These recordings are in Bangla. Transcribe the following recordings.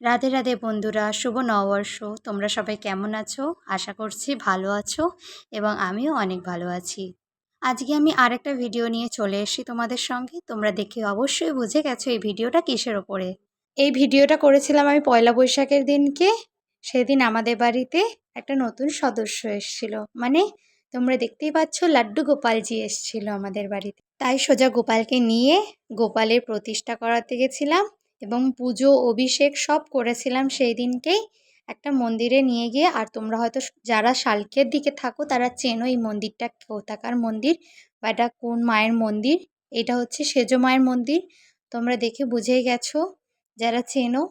রাধে রাধে বন্ধুরা, শুভ নববর্ষ। তোমরা সবাই কেমন আছো? আশা করছি ভালো আছো এবং আমিও অনেক ভালো আছি। আজকে আমি আরেকটা ভিডিও নিয়ে চলে এসেছি তোমাদের সঙ্গে। তোমরা দেখে অবশ্যই বুঝে গেছো এই ভিডিওটা কিসের ওপরে। এই ভিডিওটা করেছিলাম আমি পয়লা বৈশাখের দিনকে। সেদিন আমাদের বাড়িতে একটা নতুন সদস্য এসেছিল, মানে তোমরা দেখতেই পাচ্ছ লাড্ডু গোপালজি এসেছিল আমাদের বাড়িতে। তাই সোজা গোপালকে নিয়ে গোপালের প্রতিষ্ঠা করাতে গেছিলাম এবং পুজো অভিষেক সব করেছিলাম সেই দিনকেই একটা মন্দিরে নিয়ে গিয়ে। আর তোমরা হয়তো যারা শালকের দিকে থাকো তারা চেনো এই মন্দিরটা কোথাকার মন্দির বা এটা কোন মায়ের মন্দির। এটা হচ্ছে সেজো মায়ের মন্দির, তোমরা দেখে বুঝেই গেছো যারা চেনো।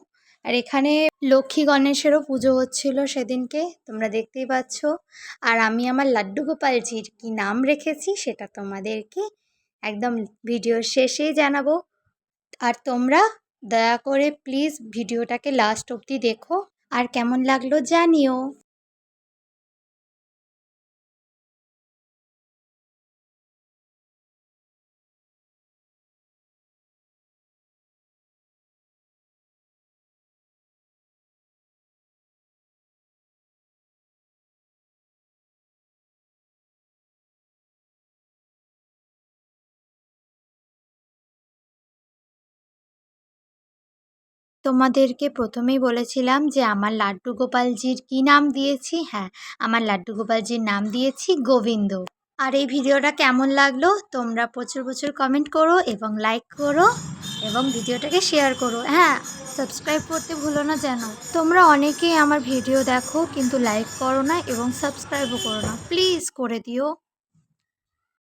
আর এখানে লক্ষ্মী গণেশেরও পুজো হচ্ছিল সেদিনকে, তোমরা দেখতেই পাচ্ছ। আর আমি আমার লাড্ডু গোপালজির কি নাম রেখেছি সেটা তোমাদেরকে একদম ভিডিওর শেষেই জানাবো। আর তোমরা দয়া করে প্লিজ ভিডিওটাকে লাস্ট অবধি দেখো আর কেমন লাগলো জানিও। তোমাদেরকে প্রথমেই বলেছিলাম যে আমার লাড্ডু গোপালজির কি নাম দিয়েছি। হ্যাঁ, আমার লাড্ডু গোপালজির নাম দিয়েছি গোবিন্দ। আর এই ভিডিওটা কেমন লাগলো তোমরা প্রচুর প্রচুর কমেন্ট করো এবং লাইক করো এবং ভিডিওটাকে শেয়ার করো। হ্যাঁ, সাবস্ক্রাইব করতে ভুলো না যেন। তোমরা অনেকেই আমার ভিডিও দেখো কিন্তু লাইক করো না এবং সাবস্ক্রাইবও করো না, প্লিজ করে দিও।